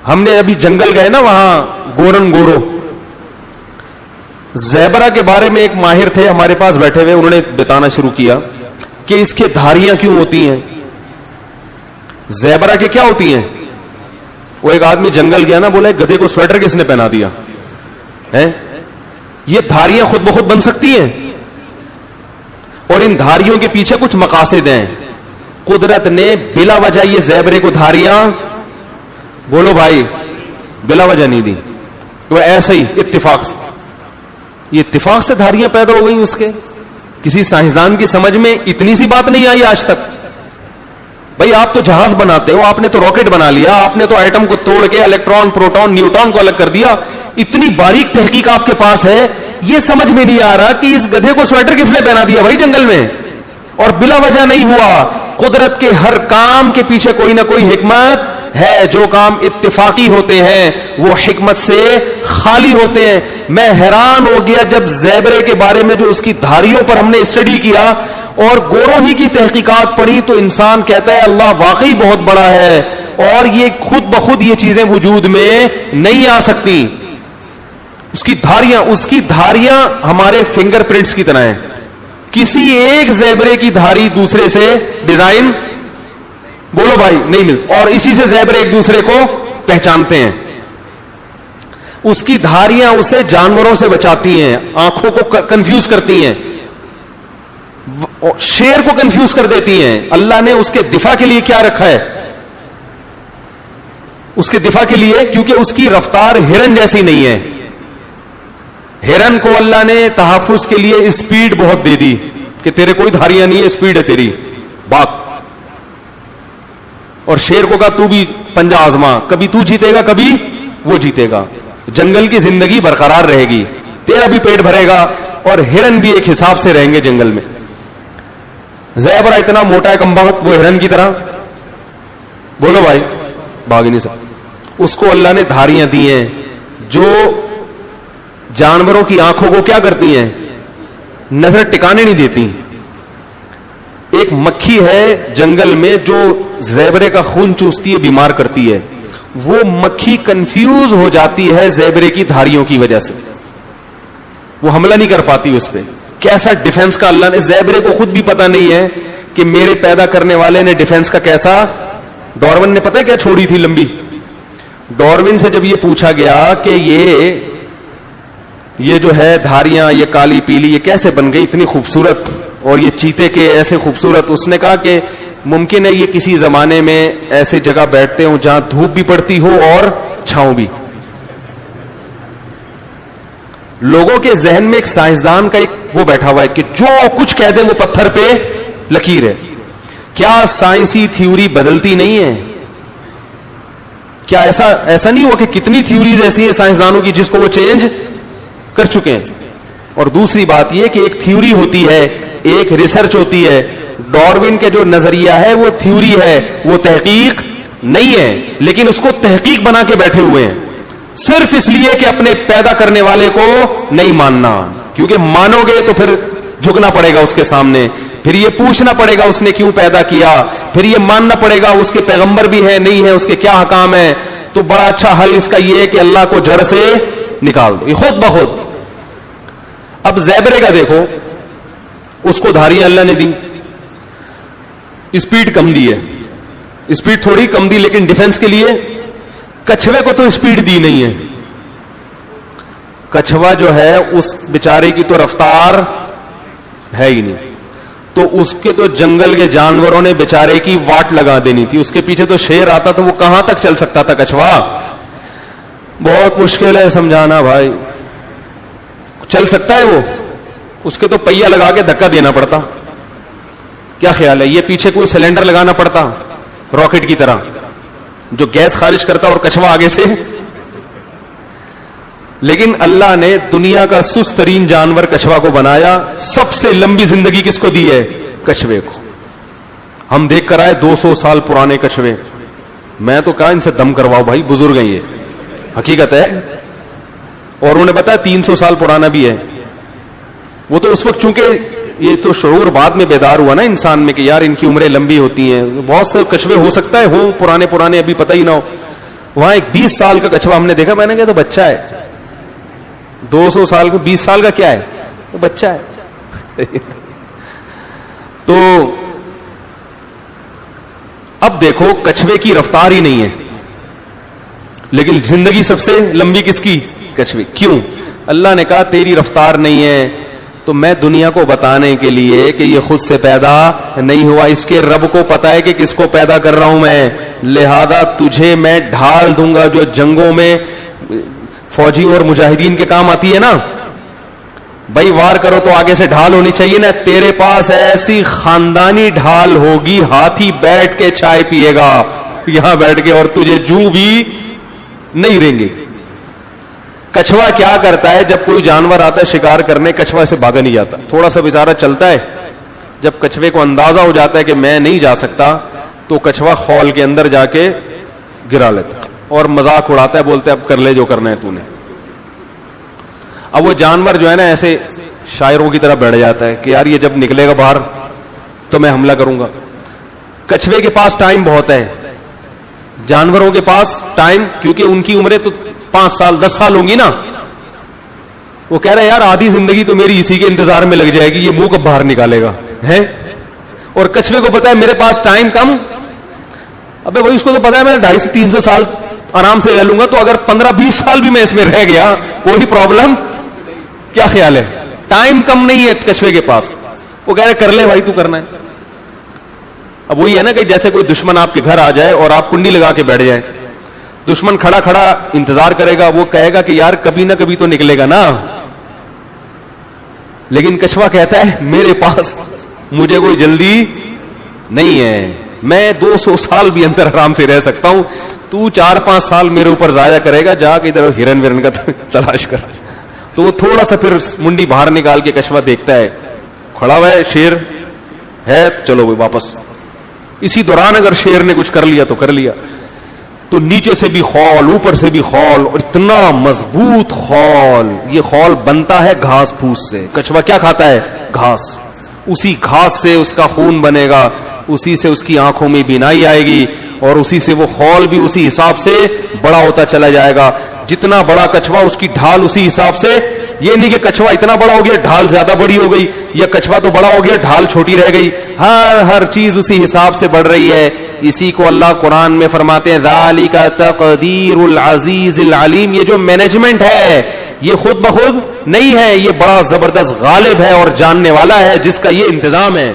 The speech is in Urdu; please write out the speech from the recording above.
ہم نے ابھی جنگل گئے نا وہاں گورن گورو, زیبرا کے بارے میں ایک ماہر تھے ہمارے پاس بیٹھے ہوئے, انہوں نے بتانا شروع کیا کہ اس کے دھاریاں کیوں ہوتی ہیں, زیبرا کے کیا ہوتی ہیں. وہ ایک آدمی جنگل گیا نا, بولا گدھے کو سویٹر کس نے پہنا دیا ہے, یہ دھاریاں خود بخود بن سکتی ہیں, اور ان دھاریوں کے پیچھے کچھ مقاصد ہیں. قدرت نے بلا وجہ یہ زیبرے کو دھاریاں, بولو بھائی, بلا وجہ نہیں دی, وہ ایسے ہی اتفاق سے, یہ اتفاق سے دھاریاں پیدا ہو گئی اس کے. کسی سائنسدان کی سمجھ میں اتنی سی بات نہیں آئی آج تک. بھائی آپ تو جہاز بناتے ہو, آپ نے تو راکٹ بنا لیا, آپ نے تو ایٹم کو توڑ کے الیکٹران پروٹون نیوٹران کو الگ کر دیا, اتنی باریک تحقیق آپ کے پاس ہے, یہ سمجھ میں نہیں آ رہا کہ اس گدھے کو سویٹر کس نے پہنا دیا بھائی جنگل میں, اور بلا وجہ نہیں ہوا. قدرت کے ہر کام کے پیچھے کوئی نہ کوئی حکمت ہے. جو کام اتفاقی ہوتے ہیں وہ حکمت سے خالی ہوتے ہیں. میں حیران ہو گیا جب زیبرے کے بارے میں جو اس کی دھاریوں پر ہم نے اسٹڈی کیا اور گوروں ہی کی تحقیقات پڑھی, تو انسان کہتا ہے اللہ واقعی بہت بڑا ہے, اور یہ خود بخود یہ چیزیں وجود میں نہیں آ سکتی. اس کی دھاریاں ہمارے فنگر پرنٹس کی طرح ہیں. کسی ایک زیبرے کی دھاری دوسرے سے ڈیزائن, بولو بھائی, نہیں ملتی, اور اسی سے زیبرے ایک دوسرے کو پہچانتے ہیں. اس کی دھاریاں اسے جانوروں سے بچاتی ہیں, آنکھوں کو کنفیوز کرتی ہیں, شیر کو کنفیوز کر دیتی ہیں. اللہ نے اس کے دفاع کے لیے کیا رکھا ہے, اس کے دفاع کے لیے, کیونکہ اس کی رفتار ہرن جیسی نہیں ہے. ہرن کو اللہ نے تحفظ کے لیے اسپیڈ بہت دے دی کہ تیرے کوئی دھاریاں نہیں ہے, اسپیڈ ہے تیری, باغ. اور شیر کو کہا تو بھی پنجہ آزما, کبھی تو جیتے گا کبھی وہ جیتے گا, جنگل کی زندگی برقرار رہے گی, تیرا بھی پیٹ بھرے گا, اور ہرن بھی ایک حساب سے رہیں گے جنگل میں. زیبرا اتنا موٹا ہے کمبخت, وہ ہرن کی طرح, بولو بھائی, بھاگ نہیں سکتا. اس کو اللہ نے دھاریاں دی ہیں جو جانوروں کی آنکھوں کو کیا کرتی ہیں, نظر ٹکانے نہیں دیتی. ایک مکھی ہے جنگل میں جو زیبرے کا خون چوستی ہے, بیمار کرتی ہے. وہ مکھی کنفیوز ہو جاتی ہے زیبرے کی دھاریوں کی وجہ سے, وہ حملہ نہیں کر پاتی اس پہ. کیسا ڈیفنس کا اللہ نے, زیبرے کو خود بھی پتا نہیں ہے کہ میرے پیدا کرنے والے نے ڈیفنس کا کیسا. ڈارون نے پتہ کیا چھوڑی تھی لمبی, ڈارون سے جب یہ پوچھا گیا کہ یہ جو ہے دھاریاں, یہ کالی پیلی, یہ کیسے بن گئی اتنی خوبصورت, اور یہ چیتے کے ایسے خوبصورت, اس نے کہا کہ ممکن ہے یہ کسی زمانے میں ایسے جگہ بیٹھتے ہوں جہاں دھوپ بھی پڑتی ہو اور چھاؤں بھی. لوگوں کے ذہن میں ایک سائنسدان کا ایک وہ بیٹھا ہوا ہے کہ جو کچھ کہہ دے وہ پتھر پہ لکیر ہے. کیا سائنسی تھیوری بدلتی نہیں ہے؟ کیا ایسا نہیں ہوا کہ کتنی تھیوریز ایسی ہیں سائنسدانوں کی جس کو وہ چینج کر چکے ہیں؟ اور دوسری بات یہ کہ ایک تھیوری ہوتی ہے, ایک ریسرچ ہوتی ہے. ڈارون کے جو نظریہ ہے وہ تھیوری ہے, وہ تحقیق نہیں ہے, لیکن اس کو تحقیق بنا کے بیٹھے ہوئے ہیں صرف اس لیے کہ اپنے پیدا کرنے والے کو نہیں ماننا, کیونکہ مانو گے تو پھر جھکنا پڑے گا اس کے سامنے, پھر یہ پوچھنا پڑے گا اس نے کیوں پیدا کیا, پھر یہ ماننا پڑے گا اس کے پیغمبر بھی ہے نہیں ہے, اس کے کیا حکام ہے. تو بڑا اچھا حل اس کا یہ ہے کہ اللہ کو جڑ سے نکال دو, یہ خود بخود. اب زیبرے کا دیکھو, اس کو دھاریاں اللہ نے دی, اسپیڈ کم دی ہے, اسپیڈ تھوڑی کم دی, لیکن ڈیفنس کے لیے. کچھوے کو تو اسپیڈ دی نہیں ہے, کچھوا جو ہے اس بیچارے کی تو رفتار ہے ہی نہیں, تو اس کے تو جنگل کے جانوروں نے بیچارے کی واٹ لگا دینی تھی. اس کے پیچھے تو شیر آتا تو وہ کہاں تک چل سکتا تھا کچھوا. بہت مشکل ہے سمجھانا بھائی, چل سکتا ہے وہ, اس کے تو پہیا لگا کے دھکا دینا پڑتا. کیا خیال ہے, یہ پیچھے کوئی سلنڈر لگانا پڑتا راکٹ کی طرح جو گیس خارج کرتا اور کچھوا آگے سے. لیکن اللہ نے دنیا کا سست ترین جانور کچھوا کو بنایا. سب سے لمبی زندگی کس کو دی ہے؟ کچھوے کو. ہم دیکھ کر آئے 200 سال پرانے کچھوے, میں تو کہا ان سے دم کرواؤ بھائی, بزرگ ہیں یہ, حقیقت ہے. اور انہوں نے بتایا 300 سال پرانا بھی ہے. وہ تو اس وقت چونکہ یہ تو شعور بعد میں بیدار ہوا نا انسان میں کہ یار ان کی عمریں لمبی ہوتی ہیں, بہت سے کچھوے ہو سکتا ہے ہوں پرانے ابھی پتہ ہی نہ ہو. وہاں ایک 20 سال کا کچھوا ہم نے دیکھا, میں نے کہا تو بچہ ہے, 200 سال کا 20 سال کا کیا ہے, تو بچہ ہے. تو اب دیکھو کچھوے کی رفتار ہی نہیں ہے, لیکن زندگی سب سے لمبی کس کی, کچھوے. کیوں؟ اللہ نے کہا تیری رفتار نہیں ہے تو میں دنیا کو بتانے کے لیے کہ یہ خود سے پیدا نہیں ہوا, اس کے رب کو پتا ہے کہ کس کو پیدا کر رہا ہوں میں, لہذا تجھے میں ڈھال دوں گا جو جنگوں میں فوجی اور مجاہدین کے کام آتی ہے نا, بھائی وار کرو تو آگے سے ڈھال ہونی چاہیے نا, تیرے پاس ایسی خاندانی ڈھال ہوگی, ہاتھی بیٹھ کے چائے پیے گا یہاں بیٹھ کے, اور تجھے جو بھی نہیں رہیں گے. کچھوا کیا کرتا ہے, جب کوئی جانور آتا ہے شکار کرنے, کچھوا سے بھاگا نہیں جاتا, تھوڑا سا بیچارہ چلتا ہے, جب کچھوے کو اندازہ ہو جاتا ہے کہ میں نہیں جا سکتا تو کچھوا خول کے اندر جا کے گرا لیتا اور مذاق اڑاتا ہے, بولتا ہے اب کر لے جو کرنا ہے تو نے. اب وہ جانور جو ہے نا ایسے شاعروں کی طرح بیٹھ جاتا ہے کہ یار یہ جب نکلے گا باہر تو میں حملہ کروں گا. کچھوے کے پاس ٹائم بہت ہے, جانوروں کے پاس ٹائم, کیونکہ ان کی عمریں تو 5 سال 10 سال ہوں گی نا, وہ کہہ رہے ہیں یار آدھی زندگی تو میری اسی کے انتظار میں لگ جائے گی, یہ منہ کب باہر نکالے گا ہے. اور کچھوے کو پتا ہے میرے پاس ٹائم کم, ابے بھائی اس کو تو پتا ہے میں 250-300 سال آرام سے رہ لوں گا, تو اگر 15-20 سال بھی میں اس میں رہ گیا کوئی پرابلم, کیا خیال ہے, ٹائم کم نہیں ہے کچھوے کے پاس. وہ کہہ رہے کر لے بھائی تو کرنا ہے. اب وہی ہے نا کہ جیسے کوئی دشمن آپ کے گھر آ جائے اور آپ کنڈی لگا کے بیٹھ جائیں, دشمن کھڑا کھڑا انتظار کرے گا, وہ کہے گا کہ یار کبھی نہ کبھی تو نکلے گا نا, لیکن کچھوا کہتا ہے میرے پاس مجھے کوئی جلدی نہیں ہے, میں 200 سال بھی اندر آرام سے رہ سکتا ہوں, تو 4-5 سال میرے اوپر ضائع کرے گا, جا کے ادھر ہرن ورن کا تلاش کر. تو وہ تھوڑا سا پھر منڈی باہر نکال کے کچھوا دیکھتا ہے کھڑا ہوا ہے شیر ہے, تو چلو بھائی واپس. اسی دوران اگر شیر نے کچھ کر لیا تو کر لیا, تو نیچے سے بھی خول اوپر سے بھی خول, اور اتنا مضبوط خول. یہ خول بنتا ہے گھاس پھوس سے. کچھوا کیا کھاتا ہے, گھاس. اسی گھاس سے اس کا خون بنے گا, اسی سے اس کی آنکھوں میں بینائی آئے گی, اور اسی سے وہ خول بھی اسی حساب سے بڑا ہوتا چلا جائے گا. جتنا بڑا کچھوا اس کی ڈھال اسی حساب سے, یہ نہیں کہ کچھوا اتنا بڑا ہو گیا ڈھال زیادہ بڑی ہو گئی, یا کچھوا تو بڑا ہو گیا ڈھال چھوٹی رہ گئی. ہر چیز اسی حساب سے بڑھ رہی ہے. اسی کو اللہ قرآن میں فرماتے ہیں ذالک تقدیر العزیز العلیم. یہ جو مینجمنٹ ہے یہ خود بخود نہیں ہے, یہ بڑا زبردست غالب ہے اور جاننے والا ہے جس کا یہ انتظام ہے.